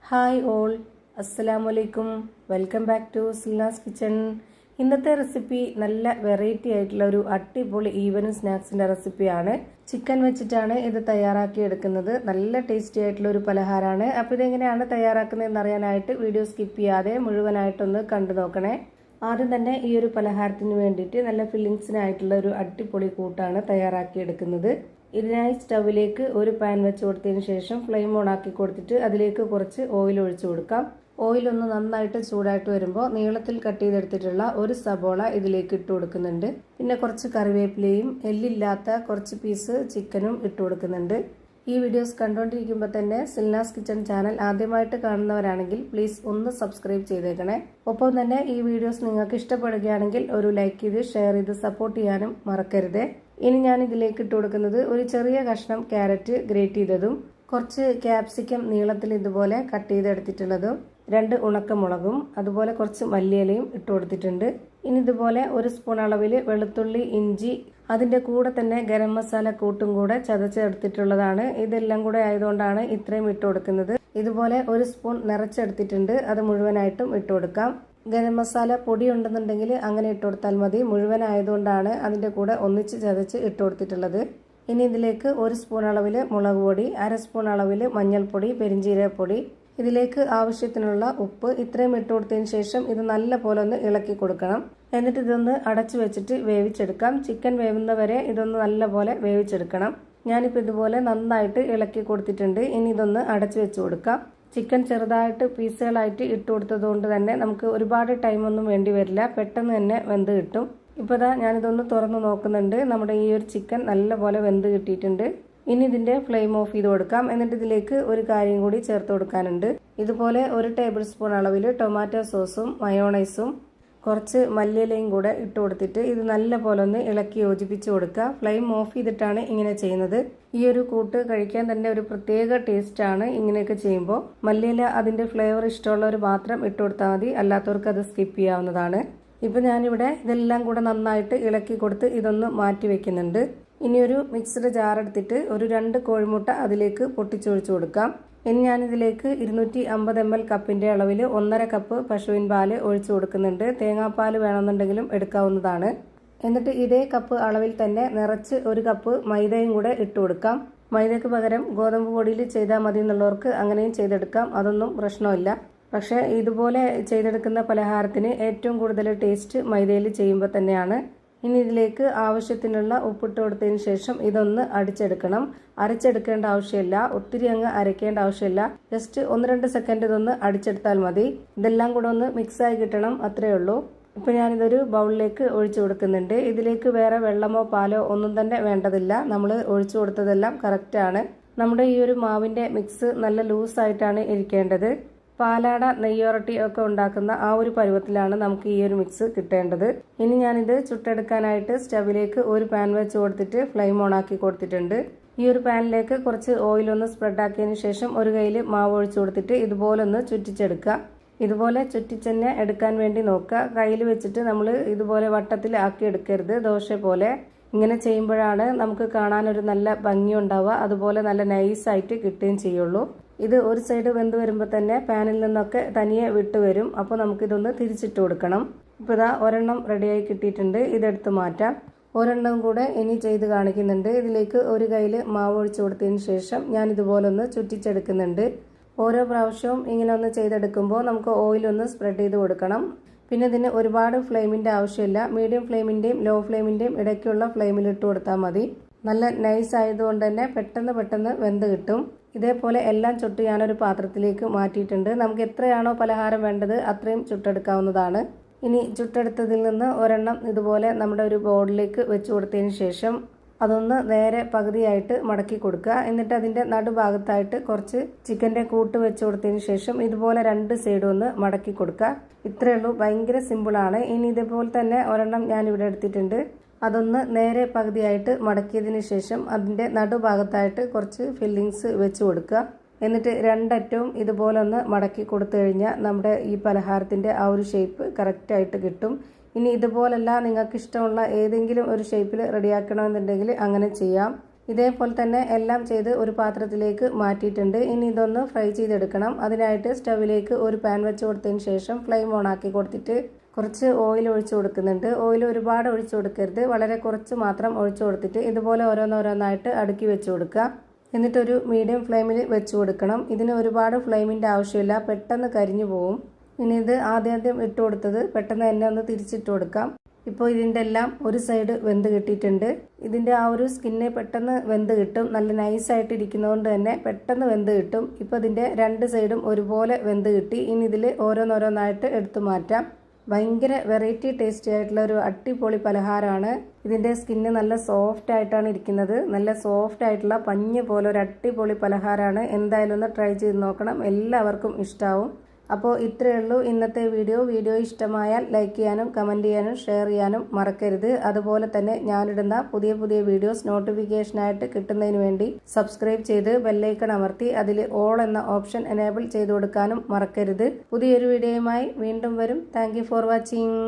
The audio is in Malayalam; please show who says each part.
Speaker 1: ഹായ് ഓൾ, അസ്സലാമലൈക്കും. Welcome back to Silnas kitchen. ഇന്നത്തെ റെസിപ്പി നല്ല വെറൈറ്റി ആയിട്ടുള്ള ഒരു അടിപൊളി ഈവനിങ് സ്നാക്സിൻ്റെ റെസിപ്പിയാണ്. ചിക്കൻ വെച്ചിട്ടാണ് ഇത് തയ്യാറാക്കി എടുക്കുന്നത്. നല്ല ടേസ്റ്റി ആയിട്ടുള്ള ഒരു പലഹാരമാണ്. അപ്പോൾ ഇതെങ്ങനെയാണ് തയ്യാറാക്കുന്നതെന്ന് അറിയാനായിട്ട് വീഡിയോ സ്കിപ്പ് ചെയ്യാതെ മുഴുവനായിട്ടൊന്ന് കണ്ടു നോക്കണേ. ആദ്യം തന്നെ ഈ ഒരു പലഹാരത്തിന് വേണ്ടിയിട്ട് നല്ല ഫില്ലിങ്സിനായിട്ടുള്ള ഒരു അടിപൊളി കൂട്ടാണ് തയ്യാറാക്കി എടുക്കുന്നത്. ഇതിനായി സ്റ്റവിലേക്ക് ഒരു പാൻ വെച്ച് കൊടുത്തതിന് ശേഷം ഫ്ലെയിം ഓൺ ആക്കി കൊടുത്തിട്ട് അതിലേക്ക് കുറച്ച് ഓയിൽ ഒഴിച്ചു കൊടുക്കാം. ഓയിൽ ഒന്ന് നന്നായിട്ട് ചൂടായിട്ട് വരുമ്പോൾ നീളത്തിൽ കട്ട് ചെയ്തെടുത്തിട്ടുള്ള ഒരു സബോള ഇതിലേക്ക് ഇട്ട് കൊടുക്കുന്നുണ്ട്. പിന്നെ കുറച്ച് കറിവേപ്പിലയും എല്ലില്ലാത്ത കുറച്ച് പീസ് ചിക്കനും ഇട്ട് കൊടുക്കുന്നുണ്ട്. ഈ വീഡിയോസ് കണ്ടുകൊണ്ടിരിക്കുമ്പോൾ തന്നെ സിൽനാസ് കിച്ചൺ ചാനൽ ആദ്യമായിട്ട് കാണുന്നവരാണെങ്കിൽ പ്ലീസ് ഒന്ന് സബ്സ്ക്രൈബ് ചെയ്തേക്കണേ. ഒപ്പം തന്നെ ഈ വീഡിയോസ് നിങ്ങൾക്ക് ഇഷ്ടപ്പെടുകയാണെങ്കിൽ ഒരു ലൈക്ക് ചെയ്ത് ഷെയർ ചെയ്ത് സപ്പോർട്ട് ചെയ്യാനും മറക്കരുത്. ഇനി ഞാൻ ഇതിലേക്ക് ഇട്ട് കൊടുക്കുന്നത് ഒരു ചെറിയ കഷ്ണം ക്യാരറ്റ് ഗ്രേറ്റ് ചെയ്തതും കുറച്ച് ക്യാപ്സിക്കം നീളത്തിൽ ഇതുപോലെ കട്ട് ചെയ്തെടുത്തിട്ടുള്ളതും 2 ഉണക്കമുളകും അതുപോലെ കുറച്ച് മല്ലിയിലയും ഇട്ട് കൊടുത്തിട്ടുണ്ട്. ഇനി ഇതുപോലെ 1 സ്പൂൺ അളവിൽ വെളുത്തുള്ളി, ഇഞ്ചി, അതിൻ്റെ കൂടെ തന്നെ ഗരം മസാല കൂട്ടും കൂടെ ചതച്ചെടുത്തിട്ടുള്ളതാണ്. ഇതെല്ലാം കൂടെ ആയതുകൊണ്ടാണ് ഇത്രയും ഇട്ട് കൊടുക്കുന്നത്. ഇതുപോലെ 1 സ്പൂൺ നിറച്ചെടുത്തിട്ടുണ്ട്. അത് മുഴുവനായിട്ടും ഇട്ട് കൊടുക്കാം. ഗരം മസാല പൊടി ഉണ്ടെന്നുണ്ടെങ്കിൽ അങ്ങനെ ഇട്ട് കൊടുത്താൽ മതി. മുഴുവനായതുകൊണ്ടാണ് അതിൻ്റെ കൂടെ ഒന്നിച്ച് ചതച്ച് ഇട്ട് കൊടുത്തിട്ടുള്ളത്. ഇനി ഇതിലേക്ക് 1 സ്പൂൺ അളവിൽ മുളക് പൊടി, 1/2 സ്പൂൺ അളവിൽ മഞ്ഞൾപ്പൊടി, പെരിഞ്ജീരകപ്പൊടി, ഇതിലേക്ക് ആവശ്യത്തിനുള്ള ഉപ്പ്, ഇത്രയും ഇട്ട് കൊടുത്തതിന് ശേഷം ഇത് നല്ല പോലെ ഒന്ന് ഇളക്കി കൊടുക്കണം. എന്നിട്ട് ഇതൊന്ന് അടച്ചു വെച്ചിട്ട് വേവിച്ചെടുക്കാം. ചിക്കൻ വേവുന്നവരെ ഇതൊന്ന് നല്ല പോലെ വേവിച്ചെടുക്കണം. ഞാനിപ്പോൾ ഇതുപോലെ നന്നായിട്ട് ഇളക്കി കൊടുത്തിട്ടുണ്ട്. ഇനി ഇതൊന്ന് അടച്ചു വെച്ച് കൊടുക്കാം. ചിക്കൻ ചെറുതായിട്ട് പീസുകളായിട്ട് ഇട്ട് കൊടുത്തത് കൊണ്ട് തന്നെ നമുക്ക് ഒരുപാട് ടൈമൊന്നും വേണ്ടി വരില്ല, പെട്ടെന്ന് തന്നെ വെന്ത് കിട്ടും. ഇപ്പോൾ ഞാനിതൊന്ന് തുറന്ന് നോക്കുന്നുണ്ട്. നമ്മുടെ ഈ ഒരു ചിക്കൻ നല്ലപോലെ വെന്ത് കിട്ടിയിട്ടുണ്ട്. ഇനി ഇതിൻ്റെ ഫ്ലെയിം ഓഫ് ചെയ്ത് കൊടുക്കാം. എന്നിട്ട് ഇതിലേക്ക് ഒരു കാര്യം കൂടി ചേർത്ത് കൊടുക്കാനുണ്ട്. ഇതുപോലെ 1 ടേബിൾ സ്പൂൺ അളവിൽ ടൊമാറ്റോ സോസും മയോണൈസും കുറച്ച് മല്ലിയിലയും കൂടെ ഇട്ട് കൊടുത്തിട്ട് ഇത് നല്ല പോലെ ഒന്ന് ഇളക്കി യോജിപ്പിച്ച് കൊടുക്കുക. ഫ്ലെയിം ഓഫ് ചെയ്തിട്ടാണ് ഇങ്ങനെ ചെയ്യുന്നത്. ഈ ഒരു കൂട്ട് കഴിക്കാൻ തന്നെ ഒരു പ്രത്യേക ടേസ്റ്റാണ് ഇങ്ങനെയൊക്കെ ചെയ്യുമ്പോൾ. മല്ലിയില അതിൻ്റെ ഫ്ലേവർ ഇഷ്ടമുള്ളവർ മാത്രം ഇട്ട് കൊടുത്താൽ മതി, അല്ലാത്തവർക്ക് അത് സ്കിപ്പ് ചെയ്യാവുന്നതാണ്. ഇപ്പം ഞാനിവിടെ ഇതെല്ലാം കൂടെ നന്നായിട്ട് ഇളക്കി കൊടുത്ത് ഇതൊന്ന് മാറ്റി വെക്കുന്നുണ്ട്. ഇനിയൊരു മിക്സഡ് ജാർ എടുത്തിട്ട് ഒരു 2 കോഴിമുട്ട അതിലേക്ക് പൊട്ടിച്ചൊഴിച്ചു കൊടുക്കാം. ഇനി ഞാനിതിലേക്ക് 250 ml കപ്പിൻ്റെ അളവിൽ 1.5 കപ്പ് പശുവിൻ പാല് ഒഴിച്ചു കൊടുക്കുന്നുണ്ട്. തേങ്ങാപ്പാൽ വേണമെന്നുണ്ടെങ്കിലും എടുക്കാവുന്നതാണ്. എന്നിട്ട് ഇതേ കപ്പ് അളവിൽ തന്നെ നിറച്ച് 1 കപ്പ് മൈദയും കൂടെ ഇട്ട് കൊടുക്കാം. മൈദയ്ക്ക് പകരം ഗോതമ്പ് പൊടിയിൽ ചെയ്താൽ മതി എന്നുള്ളവർക്ക് അങ്ങനെയും ചെയ്തെടുക്കാം, അതൊന്നും പ്രശ്നമില്ല. പക്ഷേ ഇതുപോലെ ചെയ്തെടുക്കുന്ന പലഹാരത്തിന് ഏറ്റവും കൂടുതൽ ടേസ്റ്റ് മൈദയിൽ ചെയ്യുമ്പോൾ തന്നെയാണ്. ഇനി ഇതിലേക്ക് ആവശ്യത്തിനുള്ള ഉപ്പിട്ട് കൊടുത്തതിന് ശേഷം ഇതൊന്ന് അടിച്ചെടുക്കണം. അരച്ചെടുക്കേണ്ട ആവശ്യമില്ല, ഒത്തിരി അങ്ങ് അരയ്ക്കേണ്ട ആവശ്യമില്ല. ജസ്റ്റ് 1-2 സെക്കൻഡ് ഇതൊന്ന് അടിച്ചെടുത്താൽ മതി. ഇതെല്ലാം കൂടെ ഒന്ന് മിക്സായി കിട്ടണം, അത്രയേ ഉള്ളൂ. ഇപ്പോൾ ഞാനിതൊരു ബൗളിലേക്ക് ഒഴിച്ചു കൊടുക്കുന്നുണ്ട്. ഇതിലേക്ക് വേറെ വെള്ളമോ പാലോ ഒന്നും തന്നെ വേണ്ടതില്ല. നമ്മൾ ഒഴിച്ചു കൊടുത്തതെല്ലാം കറക്റ്റാണ്. നമ്മുടെ ഈ ഒരു മാവിൻ്റെ മിക്സ് നല്ല ലൂസായിട്ടാണ് ഇരിക്കേണ്ടത്. പാലാട, നെയ്യോറട്ടി ഒക്കെ ഉണ്ടാക്കുന്ന ആ ഒരു പരുവത്തിലാണ് നമുക്ക് ഈ ഒരു മിക്സ് കിട്ടേണ്ടത്. ഇനി ഞാനിത് ചുട്ടെടുക്കാനായിട്ട് സ്റ്റവിലേക്ക് ഒരു പാൻ വെച്ച് കൊടുത്തിട്ട് ഫ്ലെയിം ഓൺ ആക്കി കൊടുത്തിട്ടുണ്ട്. ഈ ഒരു പാനിലേക്ക് കുറച്ച് ഓയിലൊന്ന് സ്പ്രെഡാക്കിയതിന് ശേഷം ഒരു കയ്യിൽ മാവ് ഒഴിച്ചു കൊടുത്തിട്ട് ഇതുപോലെ ഒന്ന് ചുറ്റിച്ചെടുക്കുക. ഇതുപോലെ ചുറ്റിച്ചെന്നെ എടുക്കാൻ വേണ്ടി നോക്കുക. കയ്യിൽ വെച്ചിട്ട് നമ്മൾ ഇതുപോലെ വട്ടത്തിൽ ആക്കി എടുക്കരുത്, ദോശ പോലെ. ഇങ്ങനെ ചെയ്യുമ്പോഴാണ് നമുക്ക് കാണാനൊരു നല്ല ഭംഗി ഉണ്ടാവുക, അതുപോലെ നല്ല നൈസായിട്ട് കിട്ടുകയും ചെയ്യുള്ളൂ. ഇത് ഒരു സൈഡ് വെന്ത് വരുമ്പോൾ തന്നെ പാനിൽ നിന്നൊക്കെ തനിയെ വിട്ട് വരും. അപ്പോൾ നമുക്കിതൊന്ന് തിരിച്ചിട്ട് കൊടുക്കണം. ഇപ്പോൾ ഒരെണ്ണം റെഡിയായി കിട്ടിയിട്ടുണ്ട്. ഇതെടുത്ത് മാറ്റാം. ഒരെണ്ണം കൂടെ ഇനി ചെയ്ത് കാണിക്കുന്നുണ്ട്. ഇതിലേക്ക് ഒരു കയ്യിൽ മാവ് ഒഴിച്ചു കൊടുത്തതിന് ശേഷം ഞാൻ ഇതുപോലെ ഒന്ന് ചുറ്റിച്ചെടുക്കുന്നുണ്ട്. ഓരോ പ്രാവശ്യവും ഇങ്ങനെ ഒന്ന് ചെയ്തെടുക്കുമ്പോൾ നമുക്ക് ഓയിലൊന്ന് സ്പ്രെഡ് ചെയ്ത് കൊടുക്കണം. പിന്നെ ഇതിന് ഒരുപാട് ഫ്ലെയിമിൻ്റെ ആവശ്യമില്ല. മീഡിയം ഫ്ലെയിമിൻ്റെയും ലോ ഫ്ലെയിമിൻ്റെയും ഇടയ്ക്കുള്ള ഫ്ലെയിമിൽ ഇട്ട് കൊടുത്താൽ മതി. നല്ല നൈസ് ആയതുകൊണ്ട് തന്നെ പെട്ടെന്ന് വെന്ത് കിട്ടും. ഇതേപോലെ എല്ലാം ചുട്ട് ഞാനൊരു പാത്രത്തിലേക്ക് മാറ്റിയിട്ടുണ്ട്. നമുക്ക് എത്രയാണോ പലഹാരം വേണ്ടത് അത്രയും ചുട്ടെടുക്കാവുന്നതാണ്. ഇനി ചുട്ടെടുത്തതിൽ നിന്ന് ഒരെണ്ണം ഇതുപോലെ നമ്മുടെ ഒരു ബോളിലേക്ക് വെച്ച് കൊടുത്തതിന് ശേഷം അതൊന്ന് നേരെ പകുതിയായിട്ട് മടക്കി കൊടുക്കുക. എന്നിട്ട് അതിൻ്റെ നടുഭാഗത്തായിട്ട് കുറച്ച് ചിക്കൻ്റെ കൂട്ട് വെച്ച് കൊടുത്തതിന് ശേഷം ഇതുപോലെ 2 സൈഡും ഒന്ന് മടക്കി കൊടുക്കുക. ഇത്രയേ ഉള്ളൂ, ഭയങ്കര സിമ്പിളാണ്. ഇനി ഇതേപോലെ തന്നെ ഒരെണ്ണം ഞാനിവിടെ എടുത്തിട്ടുണ്ട്. അതൊന്ന് നേരെ പകുതിയായിട്ട് മടക്കിയതിന് ശേഷം അതിൻ്റെ നടുഭാഗത്തായിട്ട് കുറച്ച് ഫില്ലിങ്സ് വെച്ച് കൊടുക്കുക. എന്നിട്ട് 2 അറ്റവും ഇതുപോലെ ഒന്ന് മടക്കി കൊടുത്തു കഴിഞ്ഞാൽ നമ്മുടെ ഈ പലഹാരത്തിൻ്റെ ആ ഒരു ഷേപ്പ് കറക്റ്റായിട്ട് കിട്ടും. ഇനി ഇതുപോലല്ല നിങ്ങൾക്ക് ഇഷ്ടമുള്ള ഏതെങ്കിലും ഒരു ഷേപ്പിൽ റെഡിയാക്കണമെന്നുണ്ടെങ്കിൽ അങ്ങനെ ചെയ്യാം. ഇതേപോലെ തന്നെ എല്ലാം ചെയ്ത് ഒരു പാത്രത്തിലേക്ക് മാറ്റിയിട്ടുണ്ട്. ഇനി ഇതൊന്ന് ഫ്രൈ ചെയ്തെടുക്കണം. അതിനായിട്ട് സ്റ്റവിലേക്ക് ഒരു പാൻ വെച്ച് കൊടുത്തതിന് ശേഷം ഫ്ലെയിം ഓൺ ആക്കി കൊടുത്തിട്ട് കുറച്ച് ഓയിൽ ഒഴിച്ചു കൊടുക്കുന്നുണ്ട്. ഓയിൽ ഒരുപാട് ഒഴിച്ചു കൊടുക്കരുത്, വളരെ കുറച്ച് മാത്രം ഒഴിച്ചു കൊടുത്തിട്ട് ഇതുപോലെ ഓരോന്നോരോന്നായിട്ട് അടുക്കി വെച്ച് കൊടുക്കുക. എന്നിട്ടൊരു മീഡിയം ഫ്ലെയിമിൽ വെച്ച് കൊടുക്കണം. ഇതിന് ഒരുപാട് ഫ്ലെയിമിൻ്റെ ആവശ്യമില്ല, പെട്ടെന്ന് കരിഞ്ഞു പോവും. ഇനി ഇത് ആദ്യം ഇട്ട് കൊടുത്തത് പെട്ടെന്ന് തന്നെ ഒന്ന് തിരിച്ചിട്ട് കൊടുക്കാം. ഇപ്പോൾ ഇതിൻ്റെ എല്ലാം ഒരു സൈഡ് വെന്ത് കിട്ടിയിട്ടുണ്ട്. ഇതിൻ്റെ ആ ഒരു സ്കിന്നെ പെട്ടെന്ന് വെന്ത് കിട്ടും, നല്ല നൈസായിട്ട് ഇരിക്കുന്നതുകൊണ്ട് തന്നെ പെട്ടെന്ന് വെന്ത് കിട്ടും. ഇപ്പോൾ ഇതിൻ്റെ രണ്ട് സൈഡും ഒരുപോലെ വെന്ത് കിട്ടി. ഇനി ഇതിൽ ഓരോന്നോരോന്നായിട്ട് എടുത്തു മാറ്റാം. ഭയങ്കര വെറൈറ്റി ടേസ്റ്റി ആയിട്ടുള്ള ഒരു അടിപൊളി പലഹാരമാണ്. ഇതിൻ്റെ സ്കിന്ന് നല്ല സോഫ്റ്റ് ആയിട്ടാണ് ഇരിക്കുന്നത്, നല്ല സോഫ്റ്റ് ആയിട്ടുള്ള പഞ്ഞ് പോലെ ഒരു അടിപൊളി പലഹാരമാണ്. എന്തായാലും ഒന്ന് ട്രൈ ചെയ്ത് നോക്കണം, എല്ലാവർക്കും ഇഷ്ടമാവും. അപ്പോൾ ഇത്രയേ ഉള്ളൂ ഇന്നത്തെ വീഡിയോ ഇഷ്ടമായാൽ ലൈക്ക് ചെയ്യാനും കമൻറ്റ് ചെയ്യാനും ഷെയർ ചെയ്യാനും മറക്കരുത്. അതുപോലെ തന്നെ ഞാനിടുന്ന പുതിയ വീഡിയോസ് നോട്ടിഫിക്കേഷനായിട്ട് കിട്ടുന്നതിന് വേണ്ടി സബ്സ്ക്രൈബ് ചെയ്ത് ബെല്ലൈക്കൺ അമർത്തി അതിൽ ഓൾ എന്ന ഓപ്ഷൻ എനേബിൾ ചെയ്ത് കൊടുക്കാനും മറക്കരുത്. പുതിയൊരു വീഡിയോയുമായി വീണ്ടും വരും. Thank you for watching.